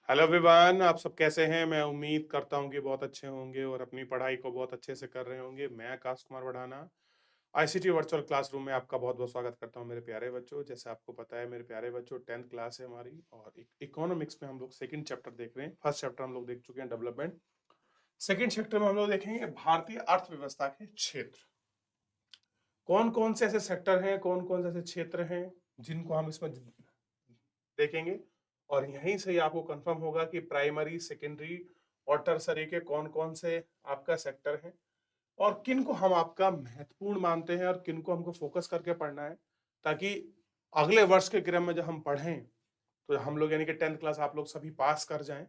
Hello everyone, आप सब कैसे हैं? मैं उम्मीद करता हूं कि बहुत अच्छे होंगे और अपनी पढ़ाई को बहुत अच्छे से कर रहे होंगे। मैं आकाश कुमार बढ़ाना आईसीटी वर्चुअल क्लासरूम में आपका बहुत बहुत स्वागत करता हूं मेरे प्यारे बच्चों। जैसे आपको पता है मेरे प्यारे बच्चों, 10th क्लास है हमारी और इकोनॉमिक्स में हम लोग सेकंड चैप्टर देख रहे हैं। फर्स्ट चैप्टर हम लोग देख चुके हैं डेवलपमेंट। सेकंड चैप्टर में हम लोग देखेंगे भारतीय अर्थव्यवस्था के क्षेत्र। कौन कौन से ऐसे सेक्टर हैं, कौन कौन से ऐसे क्षेत्र हैं जिनको हम इसमें देखेंगे और यहीं से ही आपको कंफर्म होगा कि प्राइमरी, सेकेंडरी और टर्सरी के कौन कौन से आपका सेक्टर हैं और किन को हम आपका महत्वपूर्ण मानते हैं और किन को हमको फोकस करके पढ़ना है, ताकि अगले वर्ष के क्रम में जब हम पढ़ें तो हम लोग यानी कि 10th क्लास आप लोग सभी पास कर जाएं।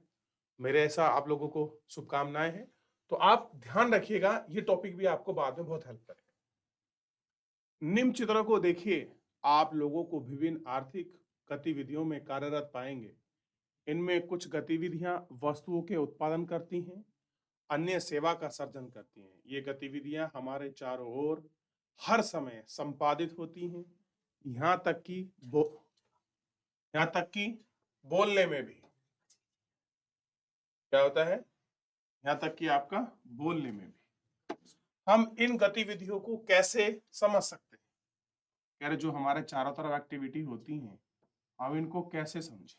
मेरे ऐसा आप लोगों को शुभकामनाएं हैं। तो आप ध्यान रखिएगा, ये टॉपिक भी आपको बाद में बहुत हेल्प करेगा। निम्न चित्रों को देखिए, आप लोगों को विभिन्न आर्थिक गतिविधियों में कार्यरत पाएंगे। इनमें कुछ गतिविधियां वस्तुओं के उत्पादन करती हैं, अन्य सेवा का सर्जन करती हैं। ये गतिविधियां हमारे चारों ओर हर समय संपादित होती हैं, यहाँ तक कि बो यहाँ तक कि बोलने में भी क्या होता है, यहाँ तक कि आपका बोलने में भी हम इन गतिविधियों को कैसे समझ सकते हैं। कह रहे जो हमारे चारों तरफ एक्टिविटी होती हैं, हम इनको कैसे समझें।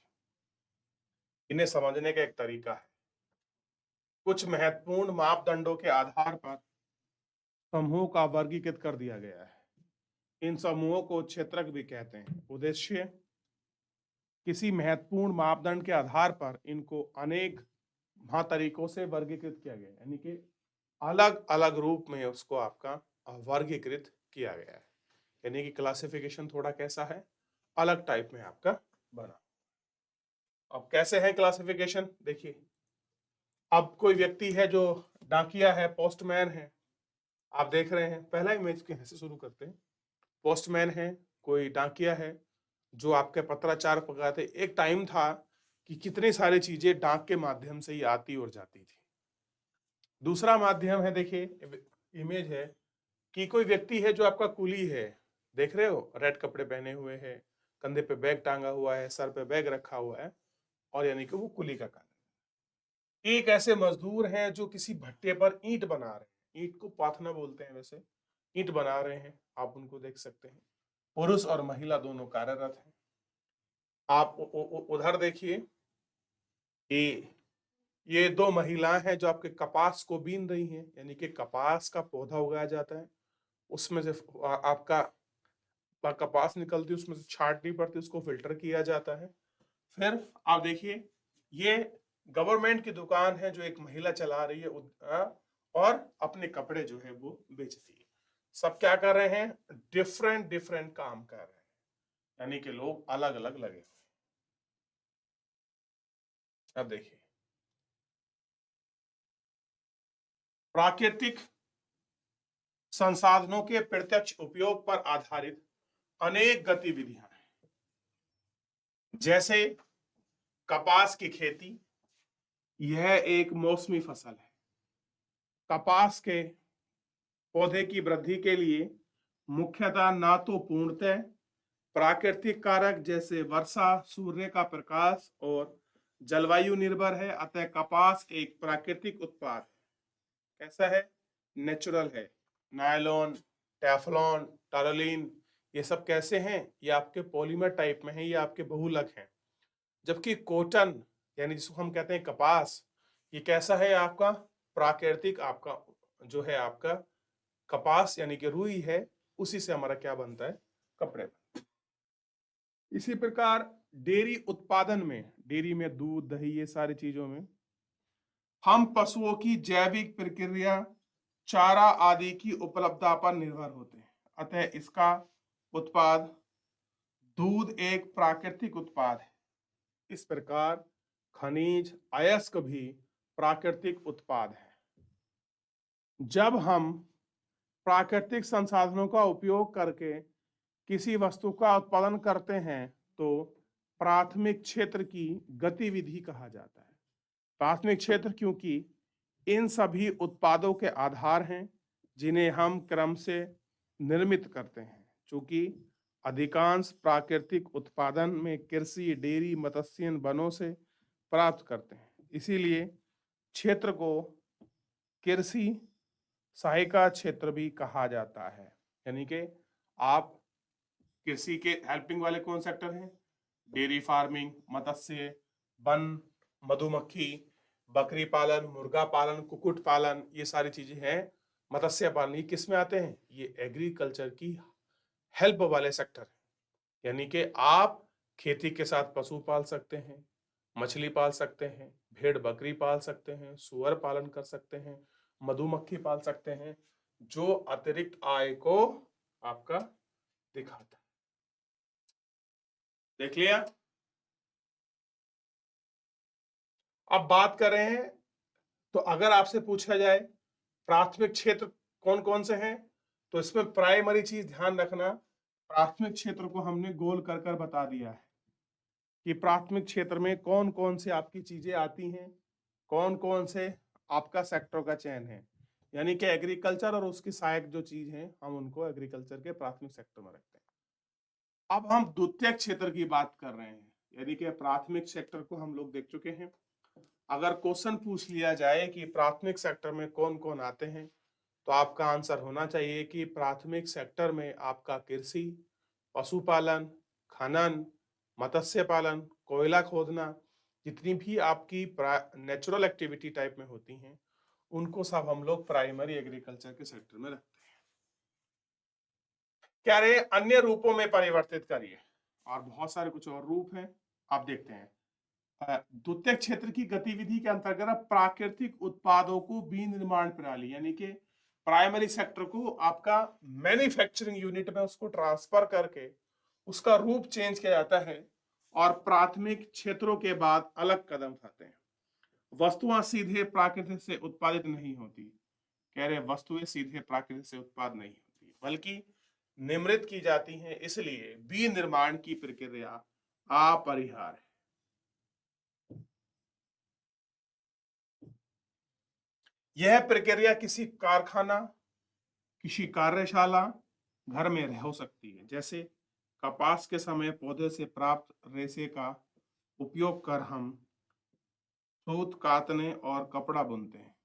इन्हें समझने का एक तरीका है। कुछ महत्वपूर्ण मापदंडों के आधार पर समूहों का वर्गीकृत कर दिया गया है। इन समूहों को क्षेत्रक भी कहते हैं। उद्देश्य, किसी महत्वपूर्ण मापदंड के आधार पर इनको अनेक तरीकों से वर्गीकृत किया गया है, यानी कि अलग अलग रूप में उसको आपका वर्गीकृत किया गया है। यानी कि क्लासिफिकेशन थोड़ा कैसा है, अलग टाइप में आपका बना। अब कैसे है क्लासिफिकेशन, देखिए। अब कोई व्यक्ति है जो डाकिया है, पोस्टमैन है। आप देख रहे हैं, पहला इमेज के से शुरू करते हैं। पोस्टमैन है, कोई डाकिया है जो आपके पत्राचार पकड़ाते। एक टाइम था कि कितनी सारी चीजें डाक के माध्यम से ही आती और जाती थी। दूसरा माध्यम है, देखिए इमेज है कि कोई व्यक्ति है जो आपका कुली है। देख रहे हो, रेड कपड़े पहने हुए है, कंधे पे बैग टांगा हुआ है, सर पे बैग रखा हुआ है और यानी कि वो कुली का काम है। एक ऐसे मजदूर हैं जो किसी भट्टे पर ईंट बना रहे हैं। ईंट को पाथना बोलते हैं वैसे। ईंट बना रहे हैं, आप उनको देख सकते हैं। पुरुष और महिला दोनों कार्यरत हैं। आप उधर देखिए कि ये दो महिलाएं हैं जो आपके कपास को बीन रही हैं, यानी कि कपास का पौधा उगाया जाता है। उसमें से आपका कपास निकलती है, उसमें से छांटनी पड़ती है, उसको फिल्टर किया जाता है। फिर आप देखिए, ये गवर्नमेंट की दुकान है जो एक महिला चला रही है और अपने कपड़े जो है वो बेचती है। सब क्या कर रहे हैं, डिफरेंट डिफरेंट काम कर रहे हैं, यानी कि लोग अलग अलग लगे हुए। अब देखिए, प्राकृतिक संसाधनों के प्रत्यक्ष उपयोग पर आधारित अनेक गतिविधियां हैं। जैसे कपास की खेती, यह एक मौसमी फसल है। कपास के पौधे की वृद्धि के लिए मुख्यतः ना तो पूर्णतः प्राकृतिक कारक जैसे वर्षा, सूर्य का प्रकाश और जलवायु निर्भर है, अतः कपास एक प्राकृतिक उत्पाद है। कैसा है, नेचुरल है। नायलॉन, टेफ्लॉन, टर्लिन, ये सब कैसे हैं, ये आपके पॉलीमर टाइप में है, ये आपके बहुलक हैं। जबकि कॉटन यानी जिसको हम कहते हैं कपास, ये कैसा है आपका, प्राकृतिक आपका जो है आपका कपास यानी कि रुई है, उसी से हमारा क्या बनता है, कपड़े। इसी प्रकार डेयरी उत्पादन में, डेयरी में दूध दही ये सारी चीजों में हम पशुओं की जैविक प्रक्रिया, चारा आदि की उपलब्धता पर निर्भर होते हैं, अतः इसका उत्पाद दूध एक प्राकृतिक उत्पाद है। इस प्रकार खनिज अयस्क भी प्राकृतिक उत्पाद है। जब हम प्राकृतिक संसाधनों का उपयोग करके किसी वस्तु का उत्पादन करते हैं तो प्राथमिक क्षेत्र की गतिविधि कहा जाता है। प्राथमिक क्षेत्र क्योंकि इन सभी उत्पादों के आधार हैं जिन्हें हम क्रम से निर्मित करते हैं। चूंकि अधिकांश प्राकृतिक उत्पादन में कृषि, डेयरी, मत्स्य, वनों से प्राप्त करते हैं। इसीलिए क्षेत्र को कृषि सहायिका क्षेत्र भी कहा जाता है। यानी कि आप कृषि के हेल्पिंग वाले कौन सेक्टर हैं? डेयरी फार्मिंग, मत्स्य, वन, मधुमक्खी, बकरी पालन, मुर्गा पालन, कुक्कुट पालन, ये सारी चीजें हैं। मत्स्य पालन ये किस में आते हैं? ये एग्रीकल्चर की हेल्प वाले सेक्टर है। यानी कि आप खेती के साथ पशु पाल सकते हैं, मछली पाल सकते हैं, भेड़ बकरी पाल सकते हैं, सुअर पालन कर सकते हैं, मधुमक्खी पाल सकते हैं, जो अतिरिक्त आय को आपका दिखाता है। देख लिया। अब बात कर रहे हैं, तो अगर आपसे पूछा जाए प्राथमिक क्षेत्र कौन कौन से हैं, तो इसमें प्राइमरी चीज ध्यान रखना, प्राथमिक क्षेत्र को हमने गोल कर कर बता दिया है कि प्राथमिक क्षेत्र में कौन कौन से आपकी चीजें आती हैं, कौन कौन से आपका सेक्टर का चयन है। यानी कि एग्रीकल्चर और उसकी सहायक जो चीज है, हम उनको एग्रीकल्चर के प्राथमिक सेक्टर में रखते हैं। अब हम द्वितीयक क्षेत्र की बात कर रहे हैं। यानी कि प्राथमिक सेक्टर को हम लोग देख चुके हैं। अगर क्वेश्चन पूछ लिया जाए कि प्राथमिक सेक्टर में कौन कौन आते हैं, तो आपका आंसर होना चाहिए कि प्राथमिक सेक्टर में आपका कृषि, पशुपालन, खनन, मत्स्य पालन, कोयला खोदना, जितनी भी आपकी नेचुरल एक्टिविटी टाइप में होती हैं, उनको सब हम लोग प्राइमरी एग्रीकल्चर के सेक्टर में रखते हैं। कह रहे अन्य रूपों में परिवर्तित करिए, और बहुत सारे कुछ और रूप हैं, आप देखते हैं। द्वितीयक क्षेत्र की गतिविधि के अंतर्गत प्राकृतिक उत्पादों को विनिर्माण प्रणाली, यानी कि प्राइमरी सेक्टर को आपका मैन्युफैक्चरिंग यूनिट में उसको ट्रांसफर करके उसका रूप चेंज किया जाता है, और प्राथमिक क्षेत्रों के बाद अलग कदम उठाते हैं। वस्तुएं सीधे प्रकृति से उत्पादित नहीं होती। कह रहे वस्तुएं सीधे प्रकृति से उत्पाद नहीं होती, बल्कि निर्मित की जाती हैं, इसलिए विनिर्माण की प्रक्रिया अपरिहार्य है। यह प्रक्रिया किसी कारखाना, किसी कार्यशाला, घर में हो सकती है। जैसे कपास के समय पौधे से प्राप्त रेशे का उपयोग कर हम सूत कातने और कपड़ा बुनते हैं।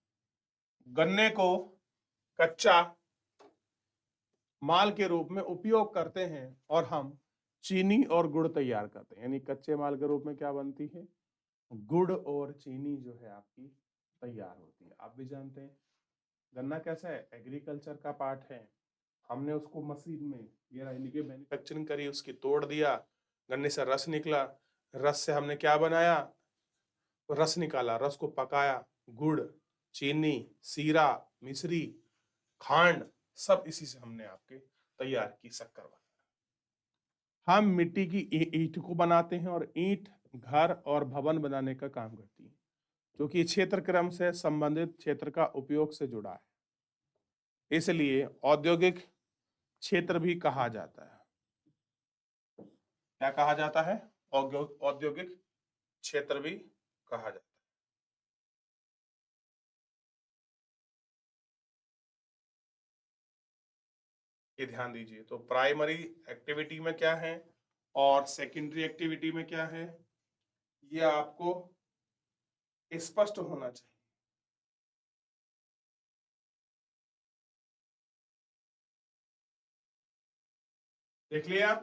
गन्ने को कच्चा माल के रूप में उपयोग करते हैं और हम चीनी और गुड़ तैयार करते हैं। यानी कच्चे माल के रूप में क्या बनती है? गुड़ और चीनी जो है आपकी तैयार होती है। आप भी जानते हैं गन्ना कैसा है? एग्रीकल्चर का पार्ट है। हमने उसको मशीन में यानी कि मैन्युफैक्चरिंग करी, उसकी तोड़ दिया, गन्ने से रस निकला, रस से हमने क्या बनाया? रस निकाला, रस को पकाया, गुड़, चीनी, सीरा, मिश्री, खांड, सब इसी से हमने आपके तैयार की शक्कर बनाया। हम मिट्टी की ईंट को बनाते हैं, और ईंट घर और भवन बनाने का काम करती है, क्योंकि क्षेत्र क्रम से संबंधित क्षेत्र का उपयोग से जुड़ा है, इसलिए औद्योगिक क्षेत्र भी कहा जाता है। क्या कहा जाता है? औद्योगिक क्षेत्र भी कहा जाता है। ये ध्यान दीजिए। तो प्राइमरी एक्टिविटी में क्या है और सेकेंडरी एक्टिविटी में क्या है, ये आपको स्पष्ट होना चाहिए। देख लिया?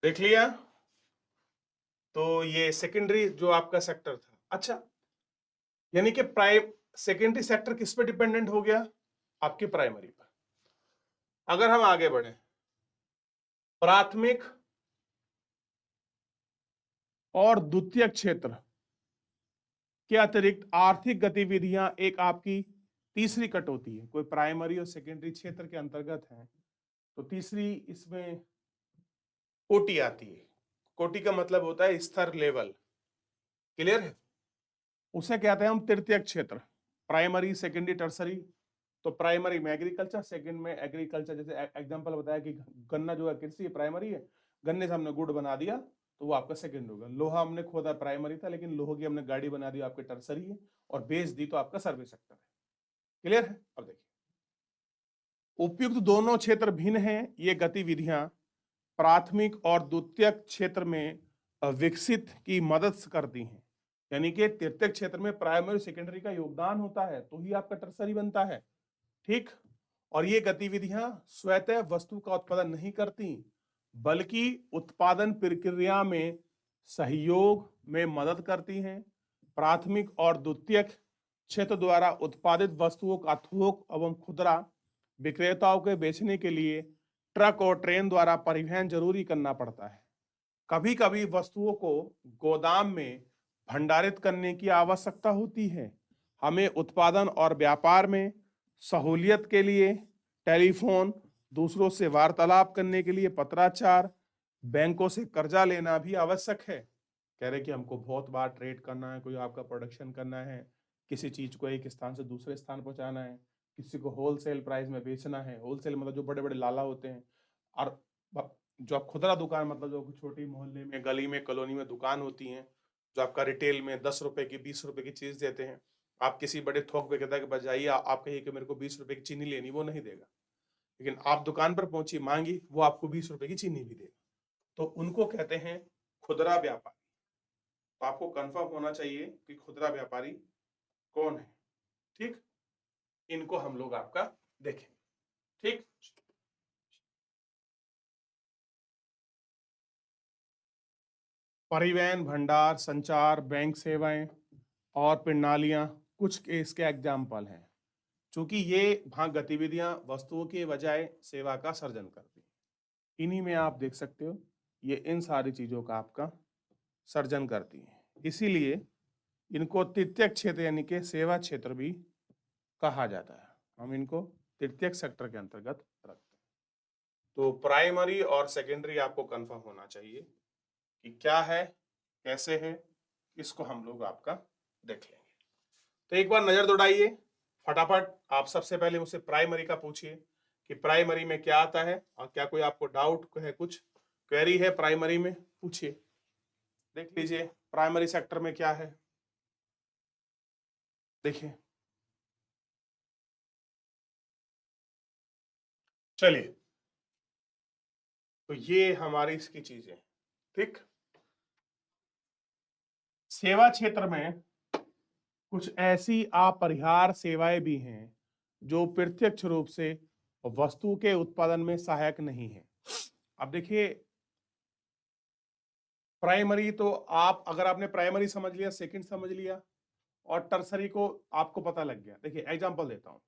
देख लिया? तो ये सेकेंडरी जो आपका सेक्टर था। अच्छा, यानी कि प्राइम सेकेंडरी सेक्टर किस पे डिपेंडेंट हो गया? आपकी प्राइमरी पर। अगर हम आगे बढ़े, प्राथमिक और द्वितीयक क्षेत्र के अतिरिक्त आर्थिक गतिविधियां एक आपकी तीसरी कट होती है। कोई प्राइमरी और सेकेंडरी क्षेत्र के अंतर्गत है, तो तीसरी इसमें कोटि आती है। कोटि का मतलब होता है स्तर, लेवल। क्लियर है? उसे कहते हैं हम तृतीयक क्षेत्र, प्राइमरी सेकेंडरी टर्सरी। तो प्राइमरी में एग्रीकल्चर, सेकंड में एग्रीकल्चर, जैसे एग्जांपल बताया कि गन्ना जो है कृषि प्राइमरी है, गन्ने से हमने गुड़ बना दिया तो वो आपका सेकंड होगा। लोहा हमने खोदा प्राइमरी था, लेकिन लोहे की हमने गाड़ी बना दी आपके टर्सरी है, और बेच दी तो आपका सर्विस सेक्टर है। क्लियर है? अब देखिए, उपयुक्त दोनों क्षेत्र भिन्न हैं। ये गतिविधियां प्राथमिक और द्वितीयक क्षेत्र में विकसित की मदद करती हैं। यानी कि तृतीयक क्षेत्र में प्राइमरी सेकेंडरी का योगदान होता है तो ही आपका टर्सरी बनता है। ठीक। और ये गतिविधियां स्वतः वस्तु का उत्पादन नहीं करती, बल्कि उत्पादन प्रक्रिया में सहयोग में मदद करती हैं। प्राथमिक और द्वितीयक क्षेत्र द्वारा उत्पादित वस्तुओं का थोक एवं खुदरा विक्रेताओं के बेचने के लिए ट्रक और ट्रेन द्वारा परिवहन जरूरी करना पड़ता है। कभी कभी वस्तुओं को गोदाम में भंडारित करने की आवश्यकता होती है। हमें उत्पादन और व्यापार में सहूलियत के लिए टेलीफोन, दूसरों से वार्तालाप करने के लिए पत्राचार, बैंकों से कर्जा लेना भी आवश्यक है। कह रहे कि हमको बहुत बार ट्रेड करना है, कोई आपका प्रोडक्शन करना है, किसी चीज को एक स्थान से दूसरे स्थान पहुंचाना है, किसी को होलसेल प्राइस में बेचना है। होलसेल मतलब जो बड़े बड़े लाला होते हैं, और जो आप खुदरा दुकान मतलब जो छोटी मोहल्ले में, गली में, कॉलोनी में दुकान होती हैं, जो आपका रिटेल में 10 रुपए की, 20 रुपए की चीज देते हैं। आप किसी बड़े थोक विक्रेता के पास जाइए, आप कहिए कि मेरे को 20 रुपए की चीनी लेनी, वो नहीं देगा। लेकिन आप दुकान पर पहुंची, मांगी, वो आपको 20 रुपए की चीनी भी देगा। तो उनको कहते हैं खुदरा व्यापारी। तो आपको कंफर्म होना चाहिए कि खुदरा व्यापारी कौन है। ठीक, इनको हम लोग आपका देखें। ठीक, परिवहन, भंडार, संचार, बैंक सेवाएं और प्रणालियां कुछ इसके एग्जाम्पल हैं। चूंकि ये वहां गतिविधियां वस्तुओं के बजाय सेवा का सर्जन करती हैं। इन्हीं में आप देख सकते हो, ये इन सारी चीजों का आपका सर्जन करती हैं। इसीलिए इनको तृतीयक क्षेत्र यानी कि सेवा क्षेत्र भी कहा जाता है। हम इनको तृतीयक सेक्टर के अंतर्गत रखते हैं। तो प्राइमरी और सेकेंडरी आपको कंफर्म होना चाहिए कि क्या है, कैसे है, इसको हम लोग आपका देख लेंगे। तो एक बार नजर दौड़ाइए फटाफट। आप सबसे पहले मुझसे प्राइमरी का पूछिए कि प्राइमरी में क्या आता है, और क्या कोई आपको डाउट है, कुछ क्वेरी है प्राइमरी में, पूछिए। देख लीजिए प्राइमरी सेक्टर में क्या है, देखिए। चलिए, तो ये हमारी इसकी चीजें। ठीक, सेवा क्षेत्र में कुछ ऐसी अपरिहार्य सेवाएं भी हैं जो प्रत्यक्ष रूप से वस्तु के उत्पादन में सहायक नहीं है। अब देखिए, प्राइमरी तो आप, अगर आपने प्राइमरी समझ लिया, सेकंड समझ लिया, और टर्सरी को आपको पता लग गया। देखिए एग्जांपल देता हूं,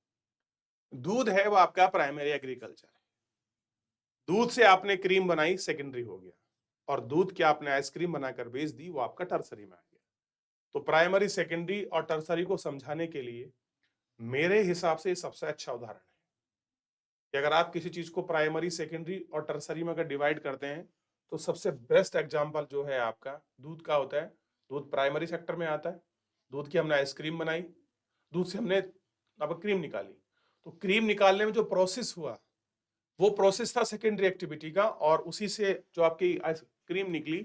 दूध है वो आपका प्राइमरी एग्रीकल्चर है। दूध से आपने क्रीम बनाई, सेकेंडरी हो गया। और दूध के आपने आइसक्रीम बनाकर बेच दी, वो आपका टर्सरी में आ गया। तो प्राइमरी, सेकेंडरी और टर्सरी को समझाने के लिए मेरे हिसाब से सबसे अच्छा उदाहरण है कि अगर आप किसी चीज को प्राइमरी, सेकेंडरी और टर्सरी में अगर डिवाइड करते हैं, तो सबसे बेस्ट एग्जांपल जो है आपका दूध का होता है। दूध प्राइमरी सेक्टर में आता है। दूध की हमने आइसक्रीम बनाई, दूध से हमने अब क्रीम निकाली। तो क्रीम निकालने में जो प्रोसेस हुआ, वो प्रोसेस था सेकेंडरी एक्टिविटी का, और उसी से जो आपकी आइसक्रीम निकली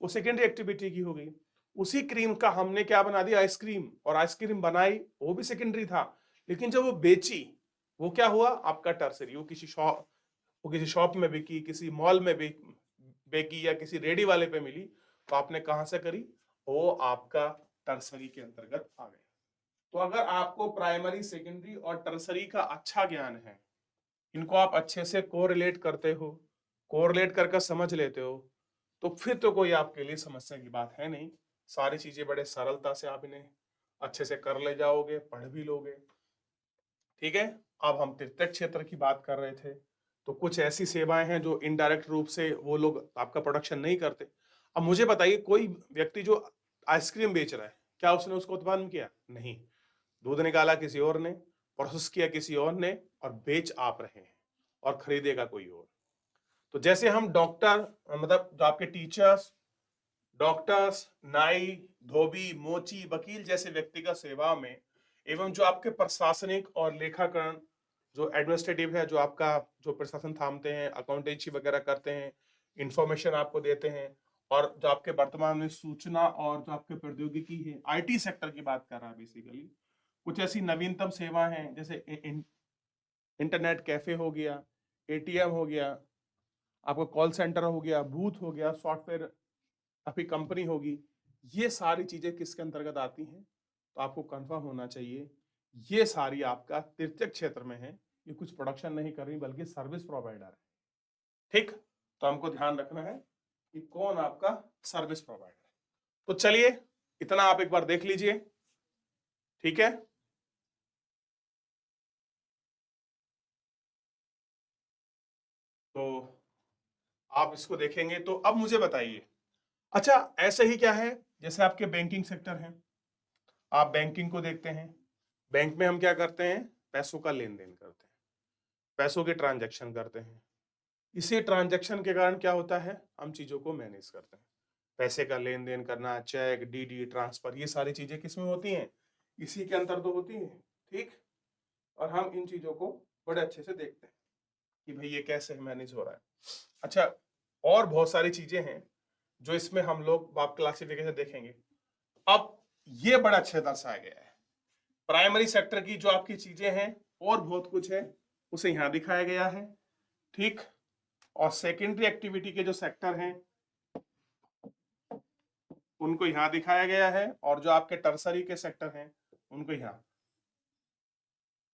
वो सेकेंडरी एक्टिविटी की हो गई। उसी क्रीम का हमने क्या बना दिया, आइसक्रीम, और आइसक्रीम बनाई, वो भी सेकेंडरी था। लेकिन जब वो बेची, वो क्या हुआ आपका टर्सरी। वो किसी शॉप में बिकी, किसी मॉल में बेकी, या किसी रेडी वाले पे मिली, तो आपने कहां से करी, वो आपका टर्सरी के अंतर्गत आ गया। तो अगर आपको प्राइमरी, सेकेंडरी और टर्सरी का अच्छा ज्ञान है, इनको आप अच्छे से कोरिलेट करते हो, कोरिलेट करके समझ लेते हो, तो फिर तो कोई आपके लिए समस्या की बात है नहीं। सारी चीजें बड़े सरलता से आप इन्हें अच्छे से कर ले जाओगे, पढ़ भी लोगे। ठीक है, अब हम तृतीयक क्षेत्र की बात कर रहे थे। तो कुछ ऐसी सेवाएं हैं जो इनडायरेक्ट रूप से वो लोग आपका प्रोडक्शन नहीं करते। अब मुझे बताइए, कोई व्यक्ति जो आइसक्रीम बेच रहा है, क्या उसने उसको उत्पादन किया? नहीं। दूध निकाला किसी और ने, प्रोसेस किया किसी और ने, और बेच आप रहे हैं, और खरीदेगा कोई और। तो जैसे हम डॉक्टर, मतलब जो आपके टीचर्स, डॉक्टर्स, नाई, धोबी, मोची, वकील जैसे व्यक्तिगत सेवा में एवं जो आपके प्रशासनिक और लेखाकरण जो एडमिनिस्ट्रेटिव है, जो आपका जो प्रशासन थामते हैं, अकाउंटेंसी वगैरह करते हैं, इंफॉर्मेशन आपको देते हैं, और जो आपके वर्तमान में सूचना और जो आपके प्रौद्योगिकी है, आईटी सेक्टर की बात कर रहा है बेसिकली, कुछ ऐसी नवीनतम सेवा हैं जैसे इंटरनेट कैफे हो गया, एटीएम हो गया, आपका कॉल सेंटर हो गया, बूथ हो गया, सॉफ्टवेयर आपकी कंपनी होगी, ये सारी चीजें किसके अंतर्गत आती हैं? तो आपको कंफर्म होना चाहिए ये सारी आपका तृतीयक क्षेत्र में है, ये कुछ प्रोडक्शन नहीं कर रही बल्कि सर्विस प्रोवाइडर है। ठीक, तो हमको ध्यान रखना है कि कौन आपका सर्विस प्रोवाइडर है। तो चलिए इतना आप एक बार देख लीजिए, ठीक है। तो आप इसको देखेंगे तो अब मुझे बताइए, अच्छा ऐसे ही क्या है, जैसे आपके बैंकिंग सेक्टर है, आप बैंकिंग को देखते हैं, बैंक में हम क्या करते हैं, पैसों का लेन देन करते हैं, पैसों के ट्रांजैक्शन करते हैं, इसी ट्रांजैक्शन के कारण क्या होता है, हम चीजों को मैनेज करते हैं, पैसे का लेन देन करना, चेक, डीडी, ट्रांसफर, ये सारी चीजें किसमें होती हैं, इसी के अंतर तो होती हैं। ठीक, और हम इन चीजों को बड़े अच्छे से देखते हैं कि भाई ये कैसे मैनेज हो रहा है। अच्छा, और बहुत सारी चीजें हैं जो इसमें हम लोग आप क्लासिफिकेशन देखेंगे। अब ये बड़ा अच्छा दर्शाया गया है, प्राइमरी सेक्टर की जो आपकी चीजें हैं और बहुत कुछ है उसे यहां दिखाया गया है। ठीक, और सेकेंडरी एक्टिविटी के जो सेक्टर हैं उनको यहां दिखाया गया है, और जो आपके टर्सरी के सेक्टर हैं उनको यहां।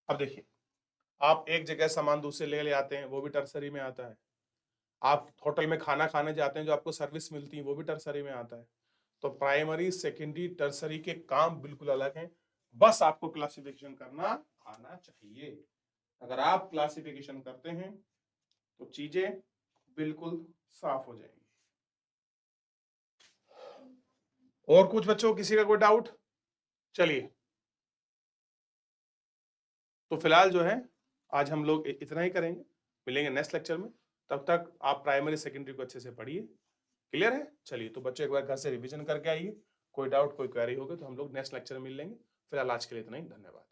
अब देखिए, आप एक जगह सामान दूसरे ले आते हैं, वो भी टर्सरी में आता है। आप होटल में खाना खाने जाते हैं, जो आपको सर्विस मिलती है वो भी टर्सरी में आता है। तो प्राइमरी, सेकेंडरी, टर्सरी के काम बिल्कुल अलग हैं, बस आपको क्लासिफिकेशन करना आना चाहिए। अगर आप क्लासिफिकेशन करते हैं तो चीजें बिल्कुल साफ हो जाएंगी। और कुछ बच्चों, किसी का कोई डाउट? चलिए, तो फिलहाल जो है आज हम लोग इतना ही करेंगे, मिलेंगे नेक्स्ट लेक्चर में। तब तक आप प्राइमरी सेकेंडरी को अच्छे से पढ़िए। क्लियर है? चलिए, तो बच्चों एक बार घर से रिवीजन करके आइए, कोई डाउट कोई क्वेरी होगी तो हम लोग नेक्स्ट लेक्चर में मिल लेंगे। फिलहाल आज के लिए इतना ही, धन्यवाद।